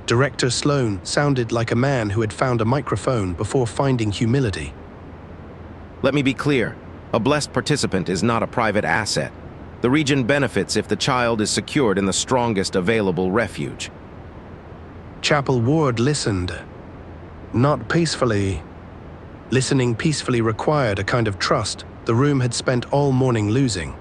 Director Sloane sounded like a man who had found a microphone before finding humility. Let me be clear. A blessed participant is not a private asset. The region benefits if the child is secured in the strongest available refuge. Chapel Ward listened. Not peacefully. Listening peacefully required a kind of trust the room had spent all morning losing.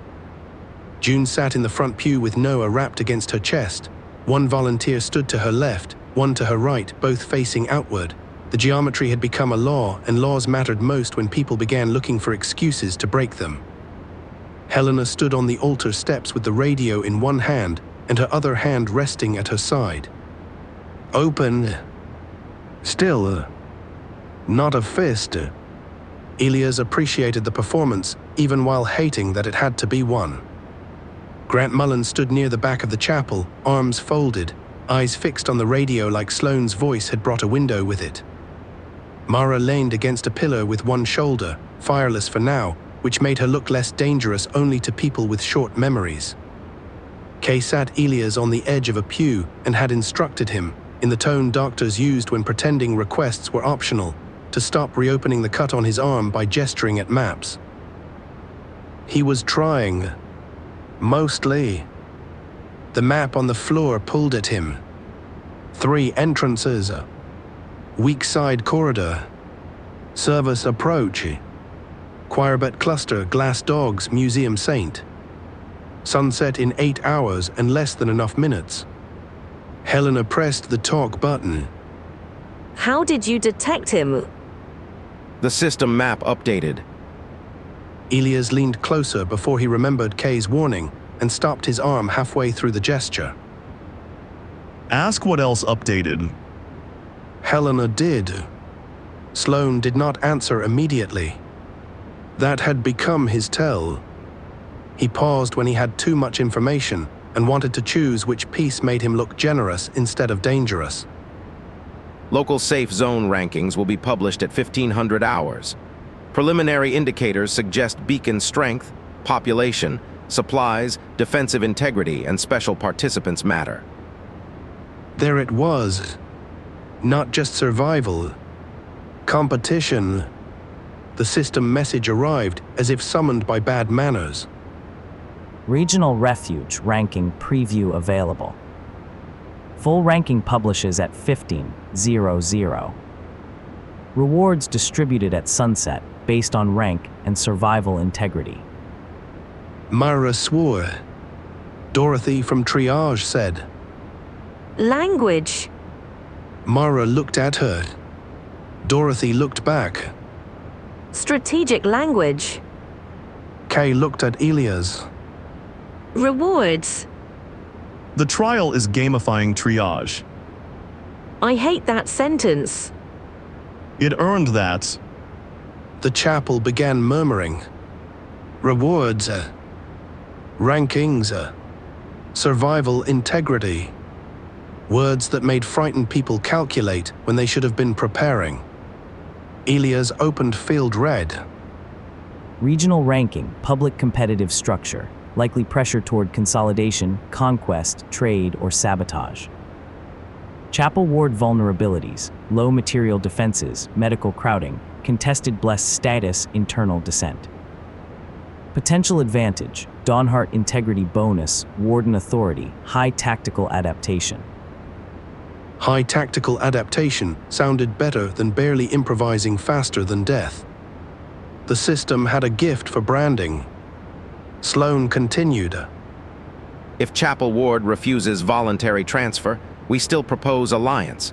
June sat in the front pew with Noah wrapped against her chest. One volunteer stood to her left, one to her right, both facing outward. The geometry had become a law, and laws mattered most when people began looking for excuses to break them. Helena stood on the altar steps with the radio in one hand and her other hand resting at her side. Open. Still. Not a fist. Elias appreciated the performance, even while hating that it had to be one. Grant Mullen stood near the back of the chapel, arms folded, eyes fixed on the radio like Sloane's voice had brought a window with it. Mara leaned against a pillar with one shoulder, fireless for now, which made her look less dangerous only to people with short memories. Kay sat Elias on the edge of a pew and had instructed him, in the tone doctors used when pretending requests were optional, to stop reopening the cut on his arm by gesturing at maps. He was trying. Mostly. The map on the floor pulled at him. 3 entrances. Weak side corridor. Service approach. Choirbet cluster, glass dogs, museum saint. Sunset in 8 hours and less than enough minutes. Helena pressed the talk button. How did you detect him? The system map updated. Elias leaned closer before he remembered Kay's warning and stopped his arm halfway through the gesture. Ask what else updated. Helena did. Sloane did not answer immediately. That had become his tell. He paused when he had too much information and wanted to choose which piece made him look generous instead of dangerous. Local safe zone rankings will be published at 1500 hours. Preliminary indicators suggest beacon strength, population, supplies, defensive integrity, and special participants matter. There it was. Not just survival. Competition. The system message arrived as if summoned by bad manners. Regional Refuge ranking preview available. Full ranking publishes at 15:00. Rewards distributed at sunset based on rank and survival integrity. Mara swore. Dorothy from Triage said. Language. Mara looked at her. Dorothy looked back. Strategic language. Kay looked at Elias. Rewards. The trial is gamifying triage. I hate that sentence. It earned that. The chapel began murmuring. Rewards. Rankings. Survival integrity. Words that made frightened people calculate when they should have been preparing. Elias opened field red. Regional ranking, public competitive structure, likely pressure toward consolidation, conquest, trade, or sabotage. Chapel Ward vulnerabilities, low material defenses, medical crowding, contested blessed status, internal dissent. Potential advantage, Dawnhart integrity bonus, Warden authority, high tactical adaptation. High tactical adaptation sounded better than barely improvising faster than death. The system had a gift for branding. Sloane continued. If Chapel Ward refuses voluntary transfer, we still propose alliance.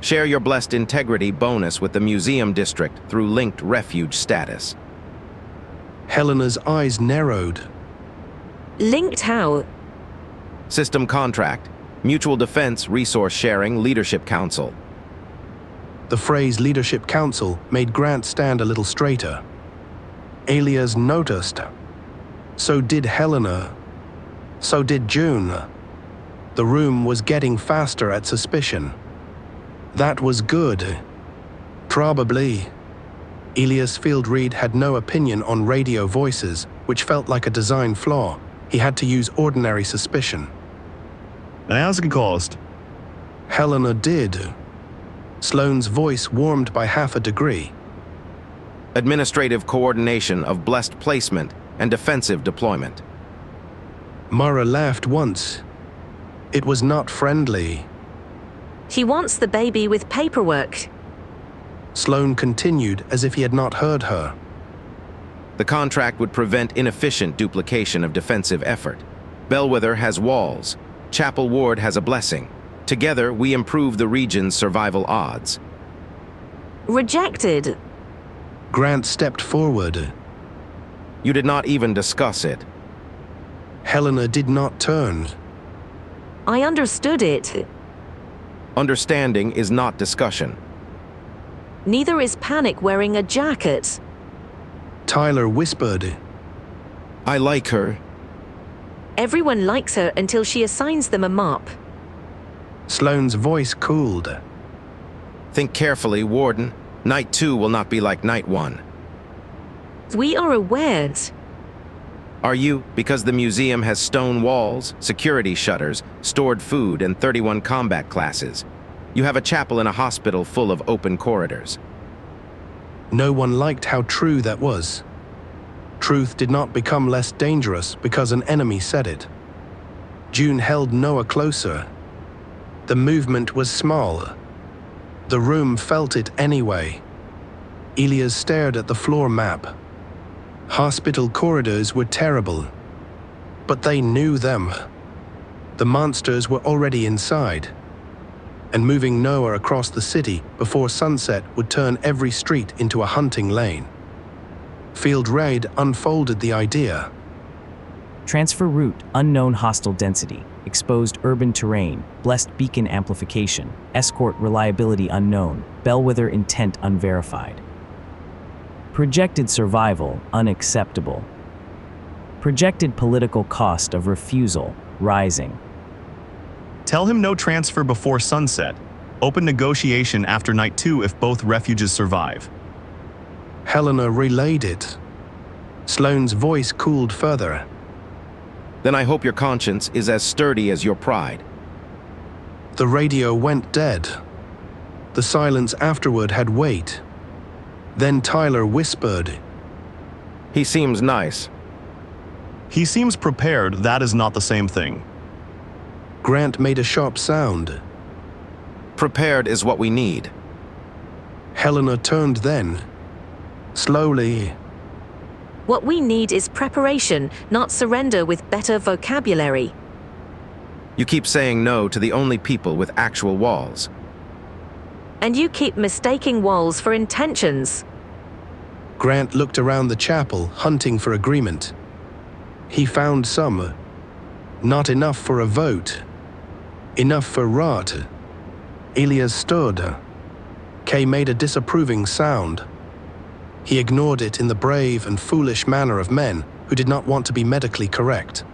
Share your blessed integrity bonus with the museum district through linked refuge status. Helena's eyes narrowed. Linked how? System contract. Mutual Defense Resource Sharing Leadership Council. The phrase Leadership Council made Grant stand a little straighter. Elias noticed. So did Helena. So did June. The room was getting faster at suspicion. That was good. Probably. Elias Fieldreed had no opinion on radio voices, which felt like a design flaw. He had to use ordinary suspicion. An asking cost. Helena did. Sloane's voice warmed by half a degree. Administrative coordination of blessed placement and defensive deployment. Mara laughed once. It was not friendly. He wants the baby with paperwork. Sloane continued as if he had not heard her. The contract would prevent inefficient duplication of defensive effort. Bellweather has walls. Chapel Ward has a blessing. Together, we improve the region's survival odds. Rejected. Grant stepped forward. You did not even discuss it. Helena did not turn. I understood it. Understanding is not discussion. Neither is Panic wearing a jacket. Tyler whispered. I like her. Everyone likes her until she assigns them a mop. Sloane's voice cooled. Think carefully, Warden. Night 2 will not be like Night 1. We are aware. Are you? Because the museum has stone walls, security shutters, stored food, and 31 combat classes. You have a chapel and a hospital full of open corridors. No one liked how true that was. Truth did not become less dangerous because an enemy said it. June held Noah closer. The movement was small. The room felt it anyway. Elias stared at the floor map. Hospital corridors were terrible, but they knew them. The monsters were already inside, and moving Noah across the city before sunset would turn every street into a hunting lane. Field Raid unfolded the idea. Transfer route, unknown hostile density, exposed urban terrain, blessed beacon amplification, escort reliability unknown, bellwether intent unverified. Projected survival unacceptable. Projected political cost of refusal rising. Tell him no transfer before sunset. Open negotiation after Night 2 if both refuges survive. Helena relayed it. Sloane's voice cooled further. Then I hope your conscience is as sturdy as your pride. The radio went dead. The silence afterward had weight. Then Tyler whispered. He seems nice. He seems prepared. That is not the same thing. Grant made a sharp sound. Prepared is what we need. Helena turned then. Slowly. What we need is preparation, not surrender with better vocabulary. You keep saying no to the only people with actual walls. And you keep mistaking walls for intentions. Grant looked around the chapel, hunting for agreement. He found some. Not enough for a vote. Enough for rot. Elias stood. Kay made a disapproving sound. He ignored it in the brave and foolish manner of men who did not want to be medically correct.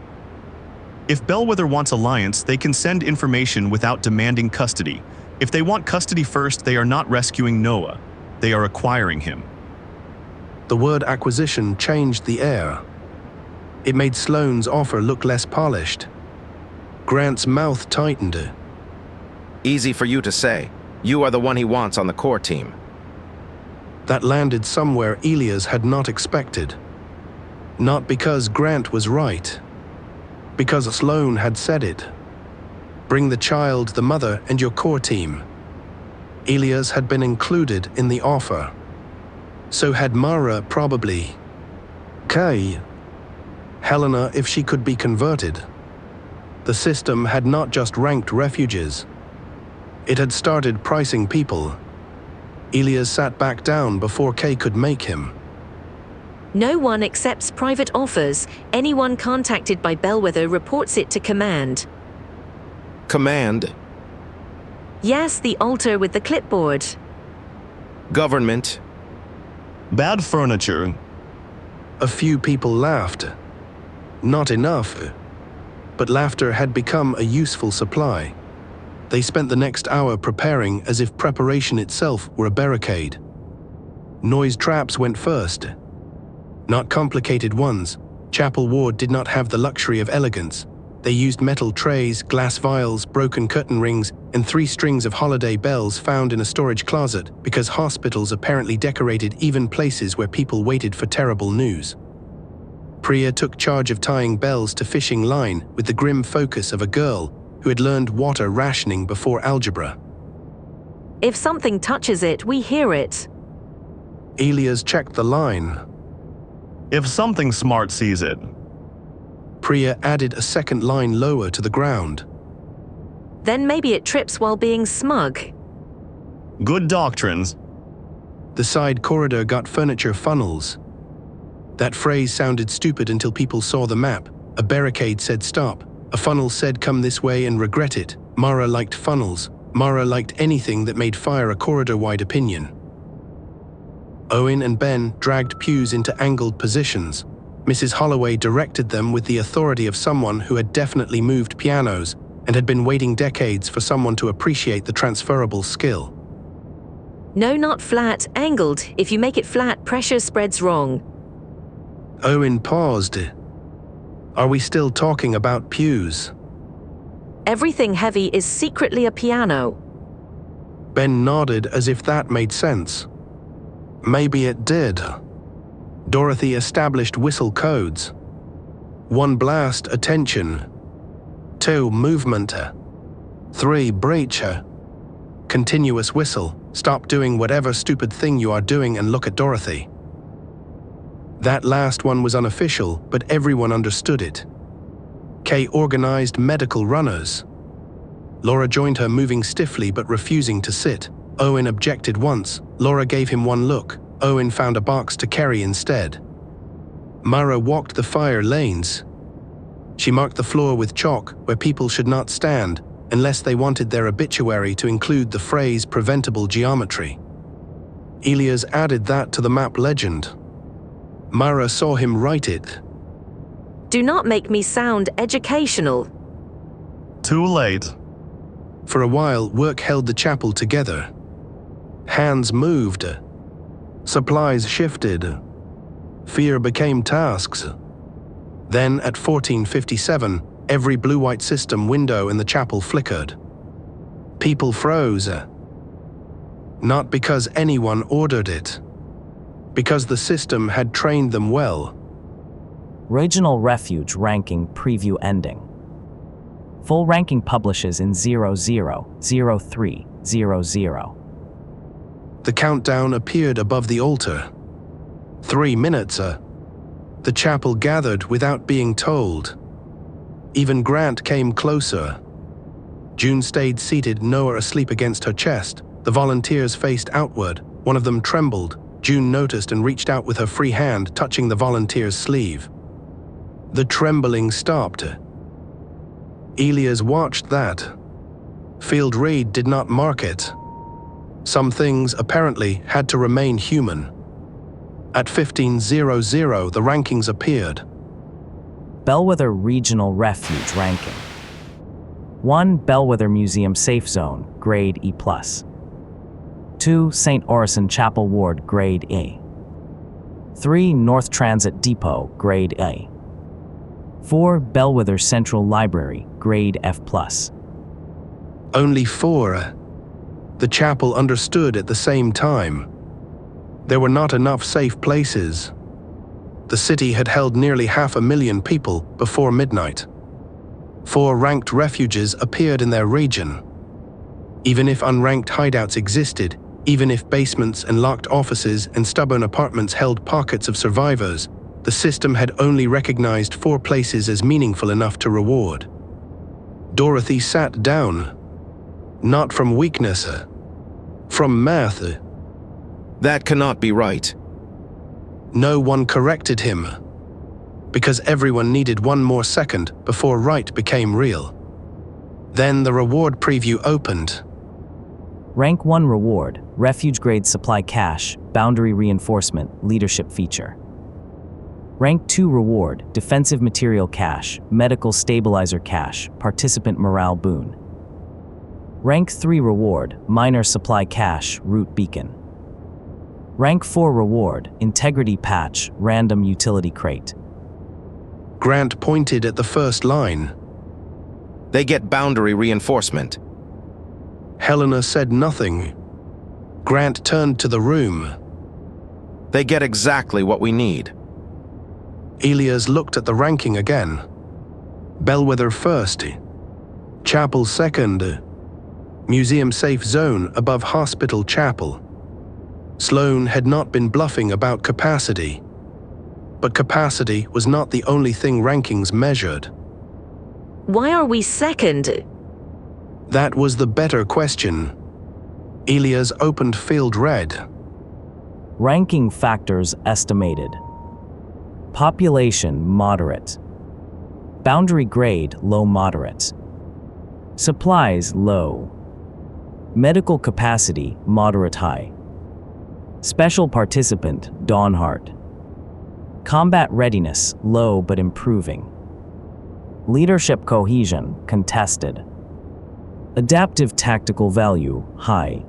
If Bellweather wants alliance, they can send information without demanding custody. If they want custody first, they are not rescuing Noah. They are acquiring him. The word acquisition changed the air. It made Sloane's offer look less polished. Grant's mouth tightened. Easy for you to say. You are the one he wants on the core team. That landed somewhere Elias had not expected. Not because Grant was right. Because Sloane had said it. Bring the child, the mother, and your core team. Elias had been included in the offer. So had Mara probably. Kay. Helena if she could be converted. The system had not just ranked refuges. It had started pricing people. Elias sat back down before Kay could make him. No one accepts private offers. Anyone contacted by Bellweather reports it to command. Command. Yes, the altar with the clipboard. Government. Bad furniture. A few people laughed. Not enough. But laughter had become a useful supply. They spent the next hour preparing as if preparation itself were a barricade. Noise traps went first. Not complicated ones. Chapel Ward did not have the luxury of elegance. They used metal trays, glass vials, broken curtain rings, and 3 strings of holiday bells found in a storage closet because hospitals apparently decorated even places where people waited for terrible news. Priya took charge of tying bells to fishing line with the grim focus of a girl who had learned water rationing before algebra. If something touches it, we hear it. Elias checked the line. If something smart sees it. Priya added a second line lower to the ground. Then maybe it trips while being smug. Good doctrines. The side corridor got furniture funnels. That phrase sounded stupid until people saw the map. A barricade said stop. A funnel said come this way and regret it. Mara liked funnels. Mara liked anything that made fire a corridor-wide opinion. Owen and Ben dragged pews into angled positions. Mrs. Holloway directed them with the authority of someone who had definitely moved pianos and had been waiting decades for someone to appreciate the transferable skill. No, not flat, angled. If you make it flat, pressure spreads wrong. Owen paused. Are we still talking about pews? Everything heavy is secretly a piano. Ben nodded as if that made sense. Maybe it did. Dorothy established whistle codes. 1 blast, attention. 2 movement. 3 breach. Continuous whistle. Stop doing whatever stupid thing you are doing and look at Dorothy. That last one was unofficial, but everyone understood it. Kay organized medical runners. Laura joined her, moving stiffly but refusing to sit. Owen objected once. Laura gave him one look. Owen found a box to carry instead. Mara walked the fire lanes. She marked the floor with chalk where people should not stand unless they wanted their obituary to include the phrase preventable geometry. Elias added that to the map legend. Mara saw him write it. Do not make me sound educational. Too late. For a while, work held the chapel together. Hands moved. Supplies shifted. Fear became tasks. Then, at 1457, every blue-white system window in the chapel flickered. People froze. Not because anyone ordered it. Because the system had trained them well. Regional Refuge ranking preview ending. Full ranking publishes in 000300. The countdown appeared above the altar. 3 minutes. The chapel gathered without being told. Even Grant came closer. June stayed seated, Noah asleep against her chest. The volunteers faced outward. One of them trembled. June noticed and reached out with her free hand, touching the volunteer's sleeve. The trembling stopped. Elias watched that. Field Reed did not mark it. Some things, apparently, had to remain human. At 1500, the rankings appeared. Bellweather Regional Refuge ranking. 1. Bellweather Museum Safe Zone, grade E+. 2. St. Orison Chapel Ward, grade A. 3. North Transit Depot, grade A. 4. Bellweather Central Library, grade F+. Only 4. The chapel understood at the same time. There were not enough safe places. The city had held nearly 500,000 people before midnight. 4 ranked refuges appeared in their region. Even if unranked hideouts existed, even if basements and locked offices and stubborn apartments held pockets of survivors, the system had only recognized 4 places as meaningful enough to reward. Dorothy sat down. Not from weakness, from math. That cannot be right. No one corrected him, because everyone needed one more second before right became real. Then the reward preview opened. Rank 1 reward, Refuge Grade Supply Cache, Boundary Reinforcement, Leadership Feature. Rank 2 reward, Defensive Material Cache, Medical Stabilizer Cache, Participant Morale Boon. Rank 3 reward, Minor Supply Cache, Route Beacon. Rank 4 reward, Integrity Patch, Random Utility Crate. Grant pointed at the first line. They get boundary reinforcement. Helena said nothing. Grant turned to the room. They get exactly what we need. Elias looked at the ranking again. Bellweather first. Chapel second. Museum safe zone above Hospital Chapel. Sloane had not been bluffing about capacity. But capacity was not the only thing rankings measured. Why are we second? That was the better question. Elias opened field red. Ranking factors estimated. Population moderate. Boundary grade low moderate. Supplies low. Medical capacity moderate high. Special participant Dawnheart. Combat readiness low but improving. Leadership cohesion contested. Adaptive tactical value high.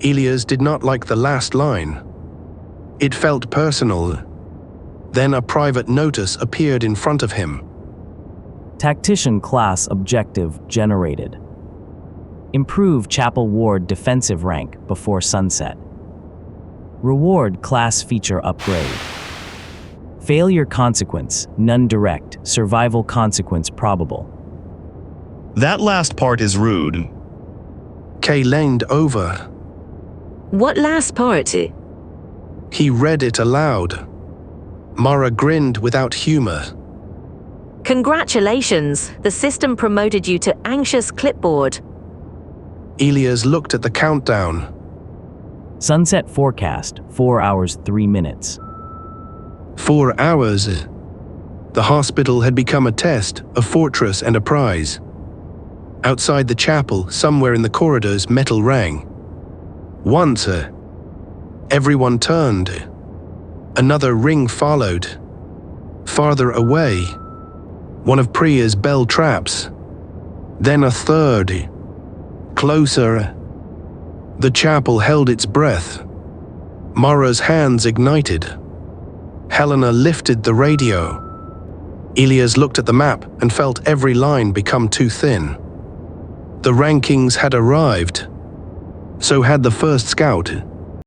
Elias did not like the last line. It felt personal. Then a private notice appeared in front of him. Tactician class objective generated. Improve Chapel Ward defensive rank before sunset. Reward class feature upgrade. Failure consequence, none direct, survival consequence probable. That last part is rude. Kay leaned over. What last part? He read it aloud. Mara grinned without humor. Congratulations, the system promoted you to anxious clipboard. Elias looked at the countdown. Sunset forecast, 4 hours 3 minutes. 4 hours. The hospital had become a test, a fortress, and a prize. Outside the chapel, somewhere in the corridors, metal rang. Once, everyone turned. Another ring followed. Farther away, one of Priya's bell traps. Then a third. Closer. The chapel held its breath. Mara's hands ignited. Helena lifted the radio. Elias looked at the map and felt every line become too thin. The rankings had arrived. So had the first scout.